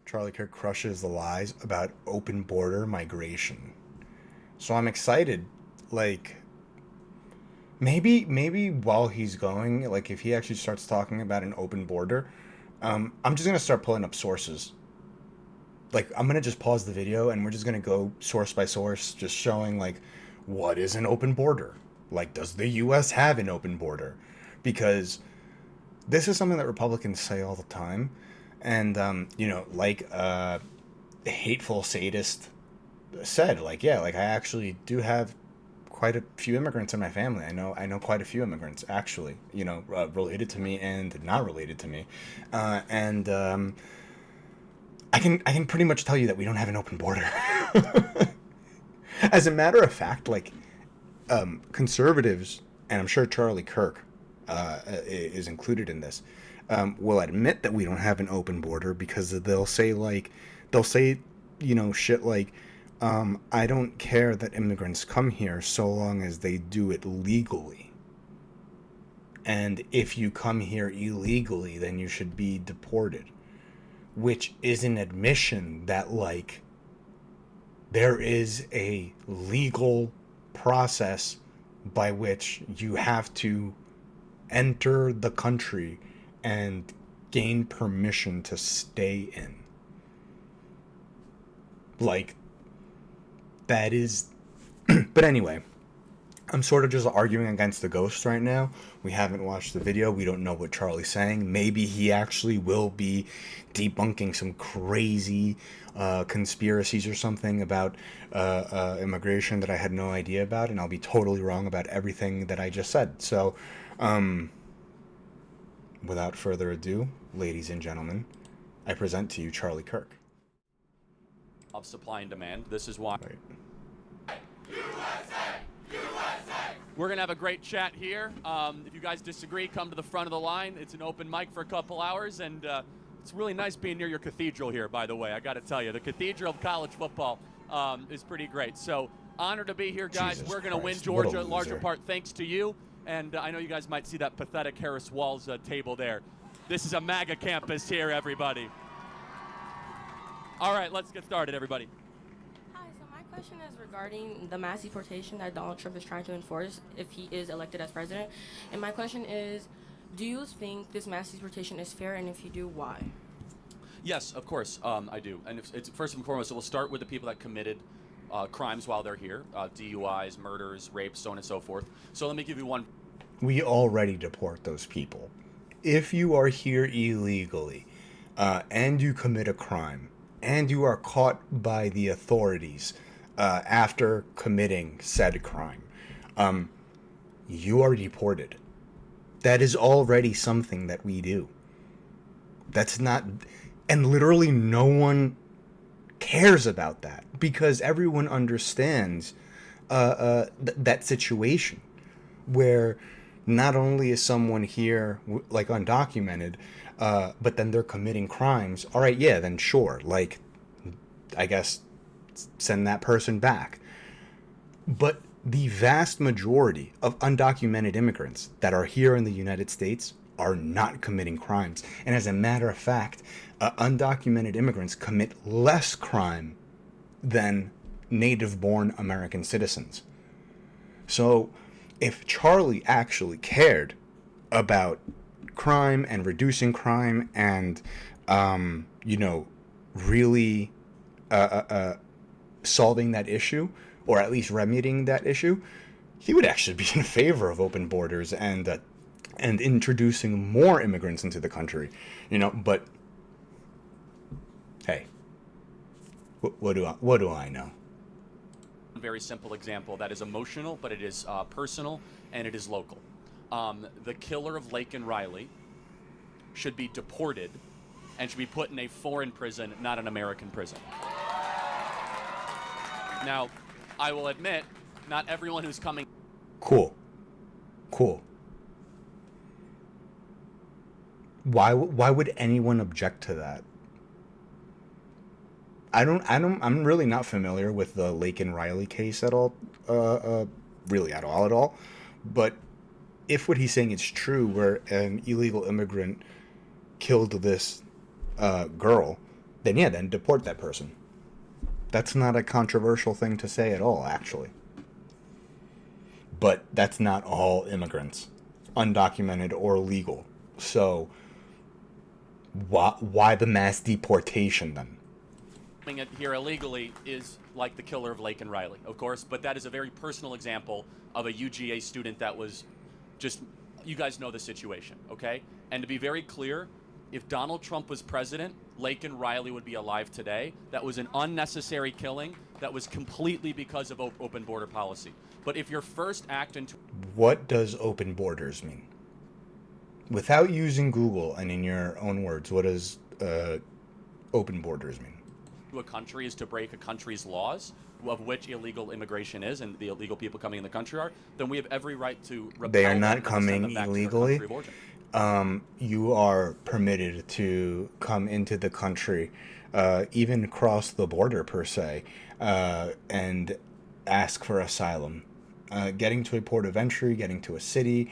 Charlie Kirk crushes the lies about open border migration. So I'm excited. Like, maybe while he's going, like if he actually starts talking about an open border, I'm just gonna start pulling up sources. Like I'm gonna just pause the video and we're just gonna go source by source, just showing like what is an open border. Like, does the U.S. have an open border? Because this is something that Republicans say all the time, and like hateful sadist said, like, yeah, like I actually do have quite a few immigrants in my family. I know quite a few immigrants actually, related to me and not related to me, and I can pretty much tell you that we don't have an open border. As a matter of fact, like conservatives, and I'm sure Charlie Kirk is included in this, will admit that we don't have an open border because they'll say shit like, I don't care that immigrants come here so long as they do it legally. And if you come here illegally, then you should be deported. Which is an admission that, like, there is a legal process by which you have to enter the country and gain permission to stay in. Like, that is... But anyway, I'm sort of just arguing against the ghost right now. We haven't watched the video. We don't know what Charlie's saying. Maybe he actually will be debunking some crazy conspiracies or something about immigration that I had no idea about, and I'll be totally wrong about everything that I just said. So, without further ado, ladies and gentlemen, I present to you Charlie Kirk. Of supply and demand. This is why. Right. We're going to have a great chat here. If you guys disagree, come to the front of the line. It's an open mic for a couple hours, and it's really nice being near your cathedral here, by the way. I got to tell you, the cathedral of college football is pretty great. So, honored to be here, guys. Jesus We're going to win Christ, Georgia, what a larger loser. part thanks to you. And I know you guys might see that pathetic Harris Walls table there. This is a MAGA campus here, everybody. All right, let's get started, everybody. Hi, so my question is regarding the mass deportation that Donald Trump is trying to enforce if he is elected as president. And my question is, do you think this mass deportation is fair, and if you do, why? Yes, of course, I do. And it's first and foremost, we'll start with the people that committed crimes while they're here, DUIs, murders, rapes, so on and so forth. So let me give you one. We already deport those people. If you are here illegally and you commit a crime and you are caught by the authorities after committing said crime, you are deported. That is already something that we do. That's not... And literally no one cares about that because everyone understands that situation where not only is someone here like undocumented, but then they're committing crimes. All right, yeah, then sure, like, I guess send that person back. But the vast majority of undocumented immigrants that are here in the United States are not committing crimes. And as a matter of fact, undocumented immigrants commit less crime than native-born American citizens. So if Charlie actually cared about crime and reducing crime and, really solving that issue, or at least remedying that issue, he would actually be in favor of open borders and introducing more immigrants into the country, But hey, what do I know? Very simple example that is emotional, but it is personal and it is local. The killer of Laken Riley should be deported and should be put in a foreign prison, not an American prison. Now, I will admit, not everyone who's coming... Cool. Why would anyone object to that? I'm really not familiar with the Lake and Riley case at all, really at all. But if what he's saying is true, where an illegal immigrant killed this girl, then yeah, then deport that person. That's not a controversial thing to say at all, actually. But that's not all immigrants, undocumented or legal. So why the mass deportation then? Coming it here illegally is like the killer of Lake and Riley, of course, but that is a very personal example of a UGA student that was just, you guys know the situation, okay? And to be very clear, if Donald Trump was president, Lake and Riley would be alive today. That was an unnecessary killing that was completely because of open border policy. But if your first act into What does open borders mean? Without using Google and in your own words, what does open borders mean? a country is to break a country's laws, of which illegal immigration is, and the illegal people coming in the country are, then we have every right to repel They are them not and send coming them back to their illegally. country of origin. You are permitted to come into the country, even cross the border per se, and ask for asylum. Getting to a port of entry, getting to a city,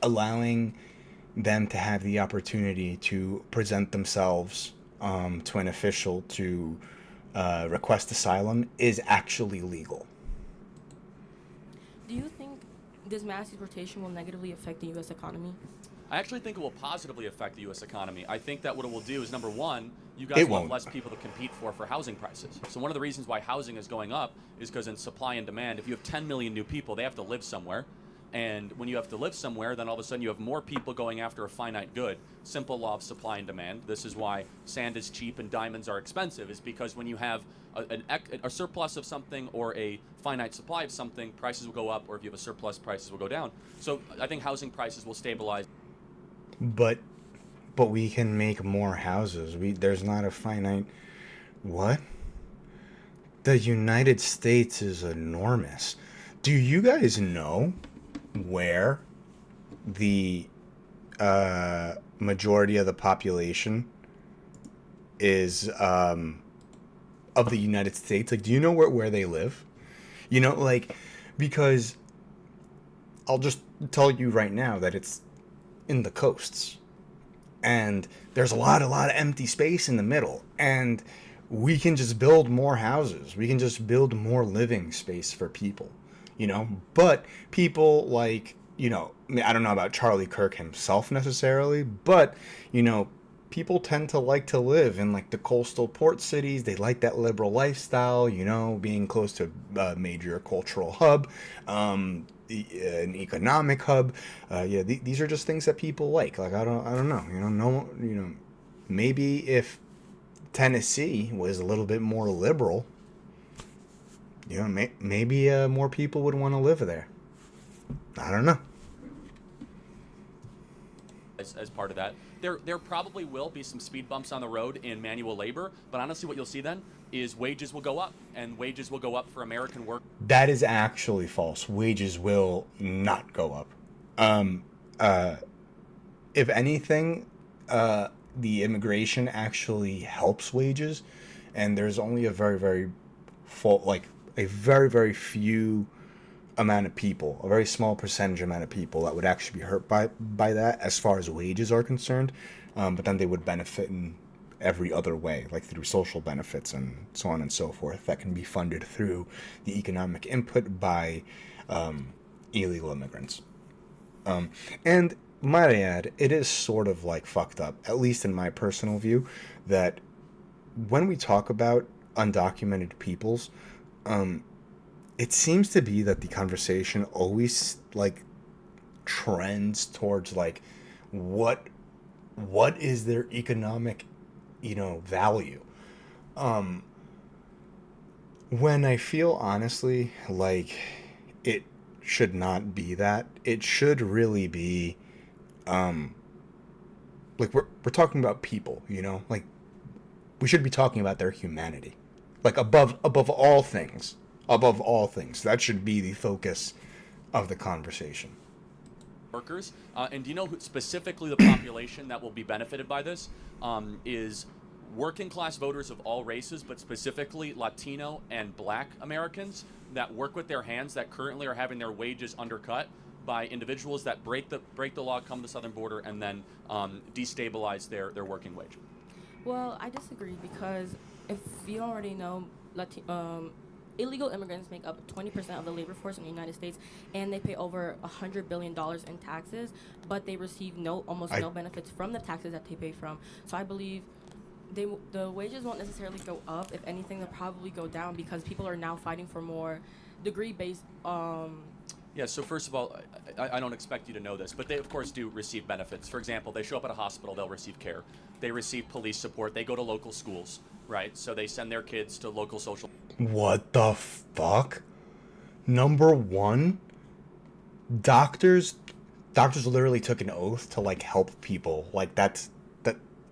allowing them to have the opportunity to present themselves to an official to request asylum is actually legal. Do you think this mass deportation will negatively affect the U.S. economy? I actually think it will positively affect the U.S. economy. I think that what it will do is, number one, you guys It will have won't. less people to compete for housing prices. So one of the reasons why housing is going up is because in supply and demand, if you have 10 million new people, they have to live somewhere. And when you have to live somewhere, then all of a sudden you have more people going after a finite good. Simple law of supply and demand. This is why sand is cheap and diamonds are expensive, is because when you have a surplus of something or a finite supply of something, prices will go up, or if you have a surplus, prices will go down. So I think housing prices will stabilize. But we can make more houses. There's not a finite what? The United States is enormous. Do you guys know where the majority of the population is of the United States? Like, do you know where they live? You know, like, because I'll just tell you right now that it's in the coasts, and there's a lot of empty space in the middle, and we can just build more houses. We can just build more living space for people, you know. But people like, you know, I don't know about Charlie Kirk himself necessarily, but, you know, people tend to like to live in like the coastal port cities. They like that liberal lifestyle, you know, being close to a major cultural hub, an economic hub. These are just things that people like. Like, I don't know, you know, no, you know, maybe if Tennessee was a little bit more liberal, you know, maybe more people would want to live there. I don't know. As part of that, there probably will be some speed bumps on the road in manual labor, but honestly what you'll see then is wages will go up, and wages will go up for American work. That is actually false. Wages will not go up. If anything, the immigration actually helps wages, and there's only a very very few amount of people, a very small percentage amount of people that would actually be hurt by that as far as wages are concerned. But then they would benefit in every other way, like through social benefits and so on and so forth, that can be funded through the economic input by illegal immigrants. And might I add, it is sort of like fucked up, at least in my personal view, that when we talk about undocumented peoples, it seems to be that the conversation always like trends towards like what is their economic, you know, value. When I feel honestly like it should not be that. It should really be like we're talking about people, you know? Like we should be talking about their humanity. Like above all things. Above all things. That should be the focus of the conversation. Workers. And do you know specifically the population that will be benefited by this is working class voters of all races, but specifically Latino and Black Americans that work with their hands, that currently are having their wages undercut by individuals that break the law, come to the southern border, and then destabilize their working wage. Well, I disagree because if you don't already know, illegal immigrants make up 20% of the labor force in the United States, and they pay over $100 billion in taxes, but they receive almost no benefits from the taxes that they pay from. So I believe the wages won't necessarily go up. If anything, they'll probably go down because people are now fighting for more degree-based. Yeah, so first of all, I don't expect you to know this, but they, of course, do receive benefits. For example, they show up at a hospital, they'll receive care. They receive police support. They go to local schools, right? So they send their kids to local social... What the fuck? Number one, doctors literally took an oath to, like, help people. Like, that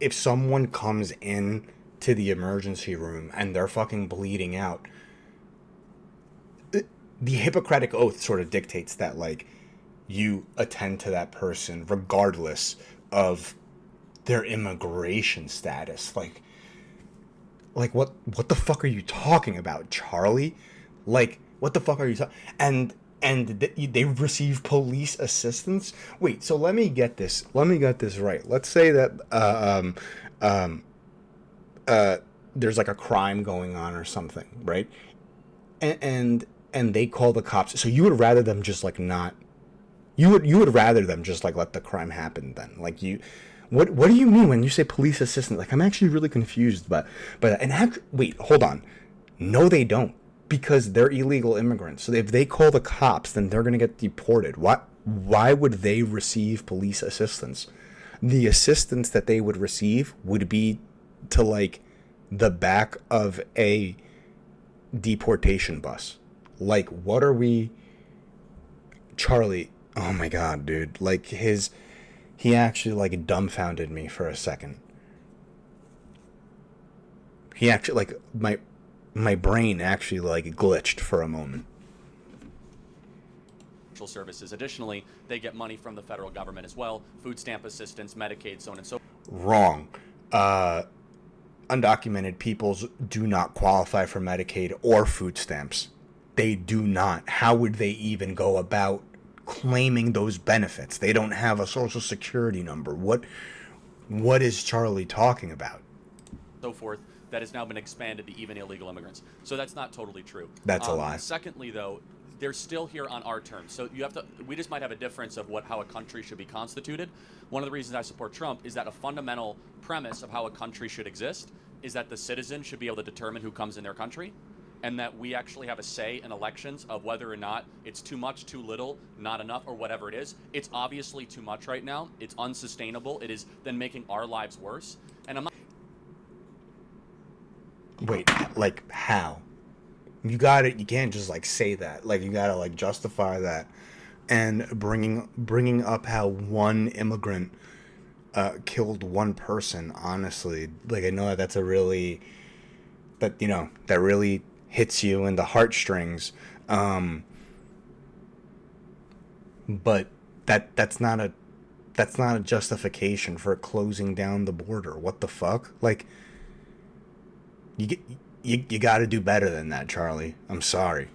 if someone comes in to the emergency room and they're fucking bleeding out, the Hippocratic Oath sort of dictates that, like, you attend to that person regardless of their immigration status. Like what the fuck are you talking about, Charlie? Like, what the fuck are you talking? And they receive police assistance. Wait, so let me get this right. Let's say that there's like a crime going on or something, right? And they call the cops. So you would rather them just like not. You would rather them just like let the crime happen then. Like you. What do you mean when you say police assistance? Like, I'm actually really confused. Wait, hold on. No, they don't, because they're illegal immigrants. So if they call the cops, then they're gonna get deported. Why would they receive police assistance? The assistance that they would receive would be to like the back of a deportation bus. Like, what are we, Charlie? Oh my god, dude! Like he actually like dumbfounded me for a second. He actually like my brain actually like glitched for a moment. Services. Additionally, they get money from the federal government as well, food stamp assistance, Medicaid, so on and so forth. Wrong. Undocumented peoples do not qualify for Medicaid or food stamps. They do not. How would they even go about claiming those benefits? They don't have a social security number. What is Charlie talking about? So forth, that has now been expanded to even illegal immigrants. So that's not totally true. That's a lie. Secondly, though, they're still here on our terms. So we just might have a difference of how a country should be constituted. One of the reasons I support Trump is that a fundamental premise of how a country should exist is that the citizen should be able to determine who comes in their country, and that we actually have a say in elections of whether or not it's too much, too little, not enough, or whatever it is. It's obviously too much right now. It's unsustainable. It is then making our lives worse. And I'm not... Wait, like how? You can't just like say that. Like, you gotta like justify that. And bringing up how one immigrant killed one person, honestly, like, I know that really hits you in the heartstrings, but that's not a justification for closing down the border. What the fuck? Like, you got to do better than that, Charlie. I'm sorry.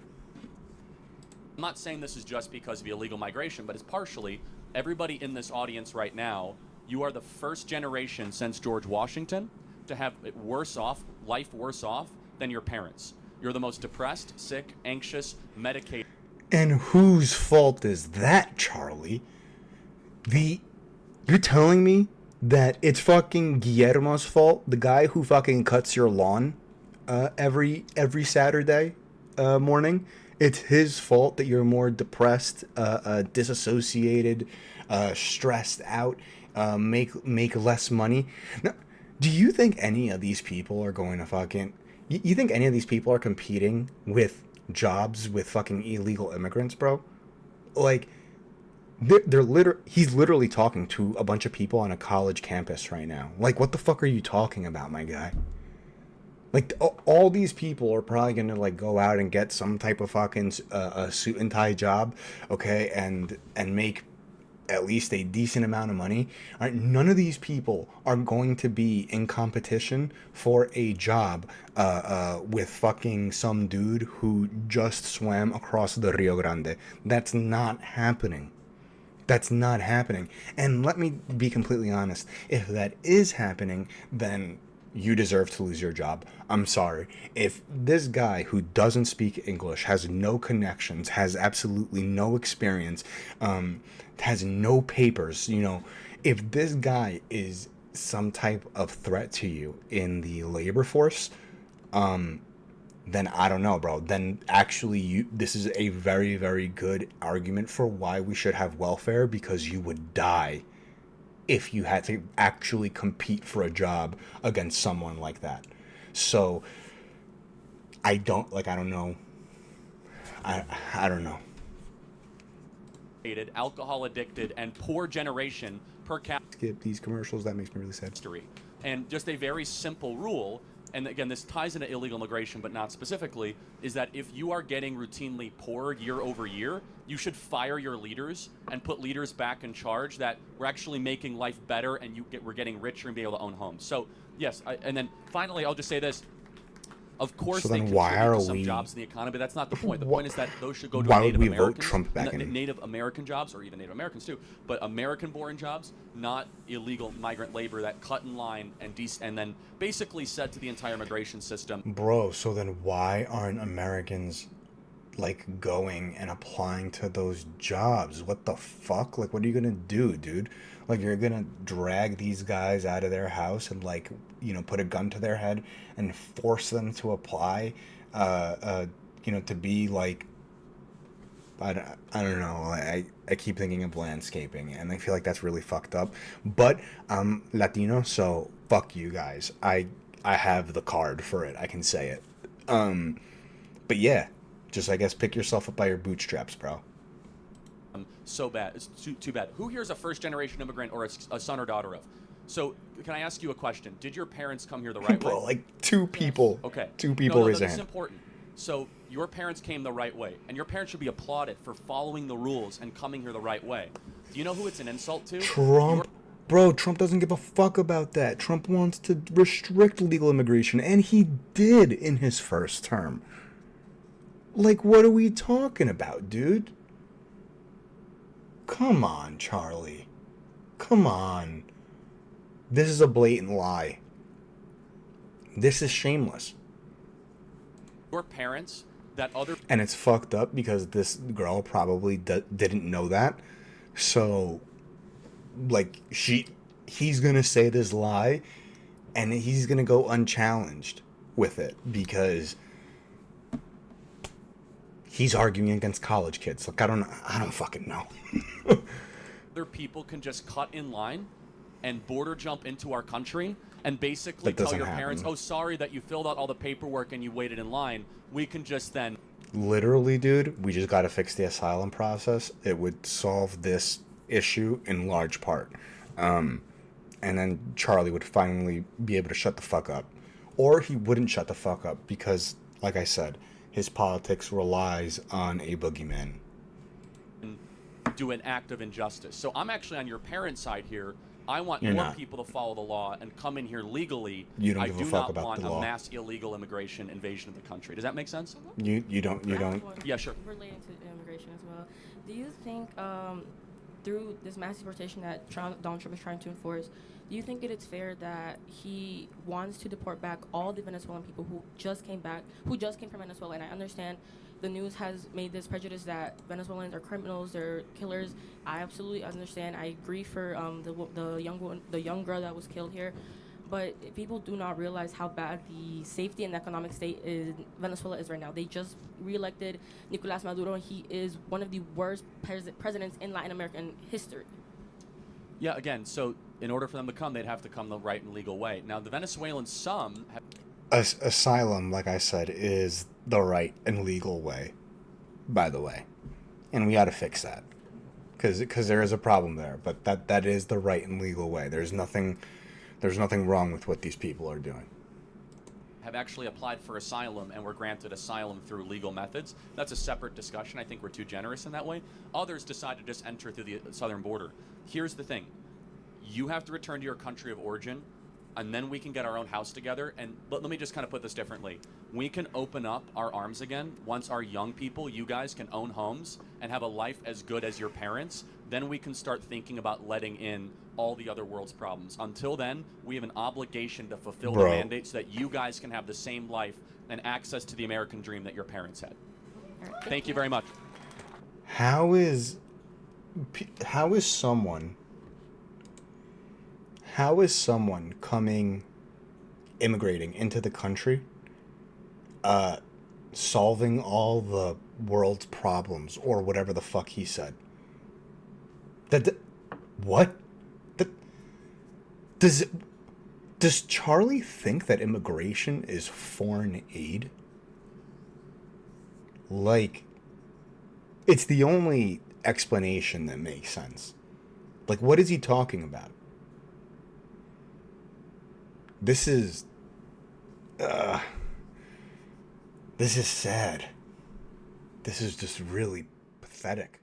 I'm not saying this is just because of illegal migration, but it's partially everybody in this audience right now. You are the first generation since George Washington to have life worse off than your parents. You're the most depressed, sick, anxious, medicated. And whose fault is that, Charlie? You're telling me that it's fucking Guillermo's fault, the guy who fucking cuts your lawn every Saturday morning? It's his fault that you're more depressed, disassociated, stressed out, make less money. Now, do you think any of these people are going to fucking... You think any of these people are competing with jobs with fucking illegal immigrants, bro? Like, he's literally talking to a bunch of people on a college campus right now. Like, what the fuck are you talking about, my guy? Like, all these people are probably gonna like go out and get some type of fucking a suit and tie job, okay, and make at least a decent amount of money. All right, none of these people are going to be in competition for a job with fucking some dude who just swam across the Rio Grande. That's not happening. That's not happening. And let me be completely honest. If that is happening, then you deserve to lose your job. I'm sorry. If this guy who doesn't speak English, has no connections, has absolutely no experience, has no papers, if this guy is some type of threat to you in the labor force, then I don't know, bro. Then actually, this is a very, very good argument for why we should have welfare, because you would die if you had to actually compete for a job against someone like that. So I don't know. I don't know. Alcohol addicted and poor generation per capita. Skip these commercials. That makes me really sad. And just a very simple rule, and again, this ties into illegal immigration, but not specifically, is that if you are getting routinely poor year over year, you should fire your leaders and put leaders back in charge that we're actually making life better and we're getting richer and be able to own homes. So yes, and then finally, I'll just say this. Of course, they contribute to some jobs in the economy, but that's not the point. The point is that those should go to Native Americans, Trump back in? Native American jobs, or even Native Americans too, but American-born jobs, not illegal migrant labor that cut in line and then basically said to the entire immigration system. Bro, so then why aren't Americans going and applying to those jobs? What the fuck? What are you gonna do, dude? You're gonna drag these guys out of their house and put a gun to their head and force them to apply, to be I don't know. I keep thinking of landscaping, and I feel like that's really fucked up. But I'm Latino, so fuck you guys. I have the card for it. I can say it. But yeah, just I guess pick yourself up by your bootstraps, bro. So bad. It's too bad. Who here is a first-generation immigrant or a son or daughter of? So can I ask you a question? Did your parents come here the right way? Bro, two people. Okay. Two people raise their this is hand. important. So your parents came the right way, and your parents should be applauded for following the rules and coming here the right way. Do you know who it's an insult to? Trump. Bro, Trump doesn't give a fuck about that. Trump wants to restrict legal immigration, and he did in his first term. What are we talking about, dude? Come on, Charlie. Come on. This is a blatant lie. This is shameless. Your parents, and it's fucked up because this girl probably didn't know that. So, he's gonna say this lie, and he's gonna go unchallenged with it because he's arguing against college kids. I don't fucking know. Other people can just cut in line and border jump into our country and basically tell your parents, oh, sorry that you filled out all the paperwork and you waited in line. We can just then... Literally, dude, we just got to fix the asylum process. It would solve this issue in large part. And then Charlie would finally be able to shut the fuck up. Or he wouldn't shut the fuck up because, like I said, his politics relies on a boogeyman. Do an act of injustice. So I'm actually on your parents' side here. I want more people to follow the law and come in here legally. You don't give a fuck about the law. I do not want a mass illegal immigration invasion of the country. Does that make sense? You don't. Yeah, sure. Relating to immigration as well, do you think through this mass deportation that Donald Trump is trying to enforce, do you think it is fair that he wants to deport back all the Venezuelan people who just came from Venezuela? And I understand the news has made this prejudice that Venezuelans are criminals, they're killers. I absolutely understand. I agree for the young girl that was killed here. But people do not realize how bad the safety and economic state in Venezuela is right now. They just reelected Nicolás Maduro, and he is one of the worst presidents in Latin American history. Yeah, again, so in order for them to come, they'd have to come the right and legal way. Now, the Venezuelans, some have... Asylum, like I said, is the right and legal way, by the way. And we got to fix that. Because there is a problem there. But that is the right and legal way. There's nothing wrong with what these people are doing. have actually applied for asylum and were granted asylum through legal methods. That's a separate discussion. I think we're too generous in that way. Others decide to just enter through the southern border. Here's the thing. You have to return to your country of origin, and then we can get our own house together. And let me just kind of put this differently. We can open up our arms again once our young people, you guys, can own homes and have a life as good as your parents. Then we can start thinking about letting in all the other world's problems. Until then, we have an obligation to fulfill the mandate so that you guys can have the same life and access to the American dream that your parents had. Thank you very much. How is someone immigrating into the country, solving all the world's problems, or whatever the fuck he said? What? Does Charlie think that immigration is foreign aid? Like, it's the only explanation that makes sense. Like, what is he talking about? This is sad. This is just really pathetic.